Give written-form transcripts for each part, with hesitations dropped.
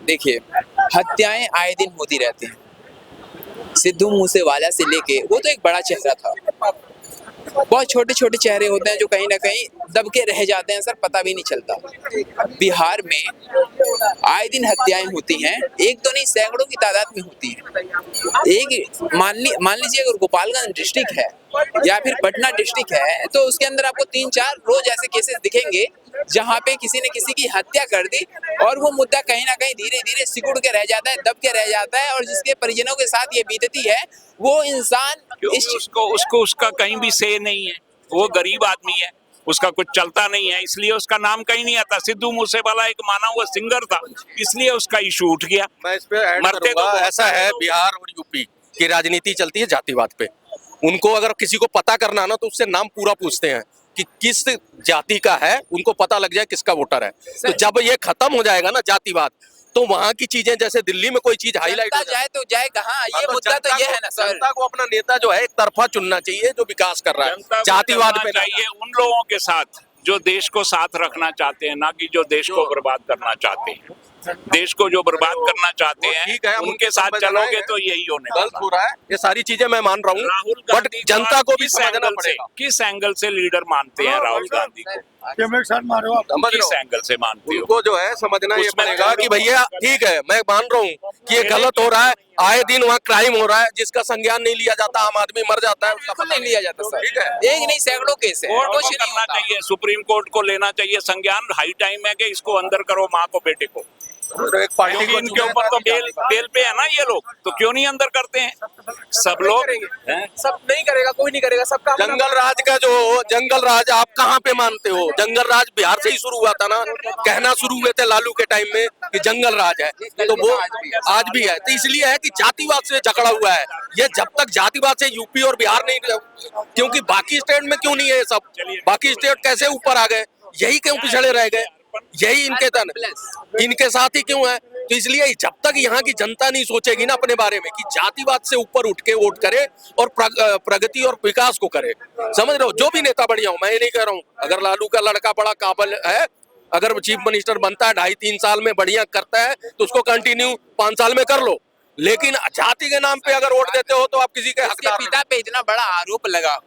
देखिए, हत्याएं आए दिन होती रहती हैं। सिद्धू मूसेवाला से लेके वो तो एक बड़ा चेहरा था। बहुत छोटे छोटे चेहरे होते हैं जो कहीं ना कहीं दब के रह जाते हैं सर, पता भी नहीं चलता। बिहार में आए दिन हत्याएं होती हैं, एक तो नहीं सैकड़ों की तादाद में होती हैं। एक मान लीजिए अगर गोपालगंज डिस्ट्रिक्ट है या फिर पटना डिस्ट्रिक्ट है तो उसके अंदर आपको 3-4 रोज ऐसे केसेस दिखेंगे जहाँ पे किसी ने किसी की हत्या कर दी और वो मुद्दा कहीं ना कहीं धीरे धीरे सिकुड़ के रह जाता है, दब के रह जाता है, और जिसके परिजनों के साथ ये बीतती है वो इंसान उसको उसका कहीं भी से नहीं है। वो गरीब आदमी है, उसका कुछ चलता नहीं है, इसलिए उसका नाम कहीं नहीं आता। सिद्धू मूसेवाला एक माना हुआ सिंगर था, इसलिए उसका इशू उठ गया। मैं इस पे ऐड मरते करूंगा, तो ऐसा है बिहार और यूपी की राजनीति चलती है जातिवाद पे। उनको अगर किसी को पता करना ना तो उससे नाम पूरा पूछते हैं कि किस जाति का है, उनको पता लग जाए किसका वोटर है। तो जब ये खत्म हो जाएगा ना जातिवाद, तो वहाँ की चीजें जैसे दिल्ली में कोई चीज हाईलाइट हो जाए तो जाए कहाँ, ये मुद्दा तो ये है ना सर। जनता को अपना नेता जो है एक तरफा चुनना चाहिए जो विकास कर रहा है, जातिवाद पे चाहिए उन लोगों के साथ जो देश को साथ रखना चाहते हैं, ना कि जो देश को बर्बाद करना चाहते हैं। देश को जो बर्बाद करना चाहते हैं ठीक है, उनके साथ चलोगे तो यही होने गलत हो रहा है। ये सारी चीजें मैं मान रहा हूँ, राहुल बट गांधी जनता को भी समझना पड़ेगा किस एंगल से लीडर मानते हैं राहुल गांधी को, समझ किस रहे हो? एंगल से मानते हो? उनको जो है समझना ये उसमें पड़ेगा कि भैया ठीक है, मैं मान रहा हूँ कि ये गलत हो रहा है, आए दिन वहाँ क्राइम हो रहा है जिसका संज्ञान नहीं लिया जाता, आम आदमी मर जाता है, उसका बिल्कुल नहीं लिया जाता सर। ठीक है, एक नहीं सैकड़ों केस है, कोर्ट को कुछ नहीं करना होता। चाहिए, सुप्रीम कोर्ट को लेना चाहिए संज्ञान। हाई टाइम है कि इसको अंदर करो, माँ को बेटे को। तो एक पार्टी क्योंकि को इनके ऊपर तो बेल पे है ना ये लोग, तो क्यों नहीं अंदर करते हैं सब लोग? सब नहीं करेगा, कोई नहीं करेगा, सबका जंगल राज का जो जंगल राज आप कहाँ पे मानते हो? जंगल राज बिहार से ही शुरू हुआ था ना, कहना शुरू हुए थे लालू के टाइम में कि जंगल राज है, तो वो आज भी है। तो इसलिए है कि जातिवाद से जकड़ा हुआ है ये। जब तक जातिवाद से यूपी और बिहार नहीं, क्योंकि बाकी स्टेट में क्यों नहीं है सब? बाकी स्टेट कैसे ऊपर आ गए? यही क्यों पिछड़े रह गए? यही इनके साथ ही क्यों है? तो इसलिए जब तक यहाँ की जनता नहीं सोचेगी ना अपने बारे में कि जातिवाद से ऊपर उठ के वोट करे और प्रगति और विकास को करे, समझ रहे हो? जो भी नेता बढ़िया हो, मैं ये नहीं कह रहा हूँ, अगर लालू का लड़का बड़ा काबिल है, अगर चीफ मिनिस्टर बनता है 2.5-3 साल में बढ़िया करता है तो उसको कंटिन्यू 5 साल में कर लो, लेकिन जाति के नाम पे अगर वोट देते हो तो आप किसी के हकदार। पिता पे इतना बड़ा आरोप लगा,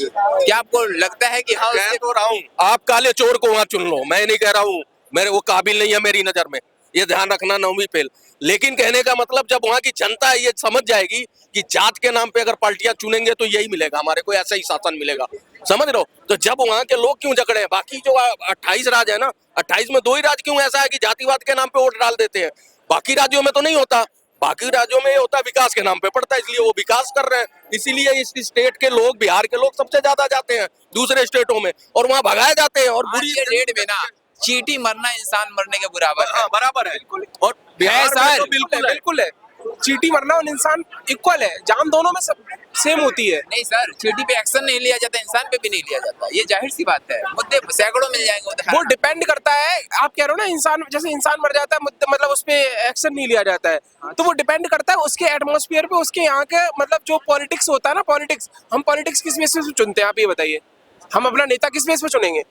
क्या आपको लगता है कि हाँ? कह तो रहा हूँ, आप काले चोर को वहाँ चुन लो, मैं नहीं कह रहा हूँ मेरे वो काबिल नहीं है मेरी नजर में, ये ध्यान रखना नौवीं फेल। लेकिन कहने का मतलब जब वहाँ की जनता ये समझ जाएगी कि जात के नाम पे अगर पार्टियां चुनेंगे तो यही मिलेगा, हमारे को ऐसा ही शासन मिलेगा, समझ रहे हो? तो जब वहाँ के लोग क्यों जकड़े हैं? बाकी जो 28 राज है ना, 28 में 2 ही राज क्यों ऐसा है कि जातिवाद के नाम पे वोट डाल देते हैं? बाकी राज्यों में तो नहीं होता, बाकी राज्यों में ये होता विकास के नाम पे पड़ता है, इसलिए वो विकास कर रहे हैं। इसीलिए इस स्टेट के लोग, बिहार के लोग सबसे ज्यादा जाते हैं दूसरे स्टेटों में और वहाँ भगाए जाते हैं। और बुरी डेट में ना चींटी मरना इंसान मरने के बराबर है। हाँ, बराबर है। और बिहार में तो बिल्कुल है, चींटी मरना और इंसान इक्वल है, जान दोनों में सब सेम होती है। नहीं सर, चींटी पे एक्शन नहीं लिया जाता, इंसान पे भी नहीं लिया जाता, ये जाहिर सी बात है। मुद्दे सैकड़ों मिल जाएंगे, वो डिपेंड करता है, आप कह रहे हो ना इंसान, जैसे इंसान मर जाता है मतलब उस पे एक्शन नहीं लिया जाता है, तो वो डिपेंड करता है उसके एटमॉस्फेयर पे, उसके यहाँ के मतलब जो पॉलिटिक्स होता है ना, पॉलिटिक्स, हम पॉलिटिक्स किस बेस पे चुनते हैं आप ये बताइए? हम अपना नेता किस बेस पे चुनेंगे?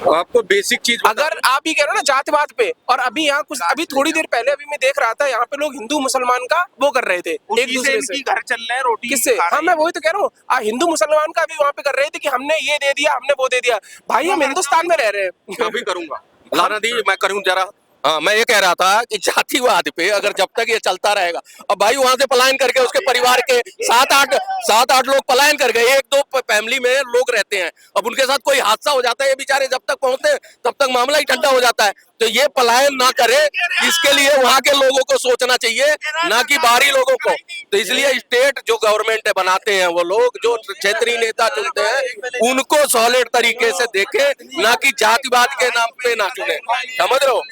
आपको बेसिक चीज अगर आप ही कह रहे हो ना जातिवाद पे, और अभी यहाँ कुछ अभी थोड़ी देर पहले अभी मैं देख रहा था यहाँ पे लोग हिंदू मुसलमान का वो कर रहे थे एक दूसरे से, घर चल रहे हैं, रोटी किससे? हाँ, मैं वही तो कह रहा हूँ, हिंदू मुसलमान का अभी वहाँ पे कर रहे थे कि हमने ये दे दिया, हमने वो दे दिया। भाई हम हिंदुस्तान में रह रहे हैं। मैं भी करूंगा, लाना दी मैं करूँ जरा। हाँ, मैं ये कह रहा था कि जातिवाद पे अगर जब तक ये चलता रहेगा, अब भाई वहां से पलायन करके उसके परिवार के 7-8 लोग पलायन कर गए, 1-2 फैमिली में लोग रहते हैं, अब उनके साथ कोई हादसा हो जाता है, ये बेचारे जब तक पहुंचते तब तक मामला ही ठंडा हो जाता है। तो ये पलायन ना करे, इसके लिए वहां के लोगों को सोचना चाहिए, ना कि बाहरी लोगों को। तो इसलिए स्टेट जो गवर्नमेंट बनाते हैं वो लोग जो क्षेत्रीय नेता चुनते हैं उनको सॉलिड तरीके से देखे, ना कि जातिवाद के नाम पे ना चुने, समझ रहे हो?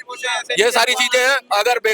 ये सारी चीजें हैं। अगर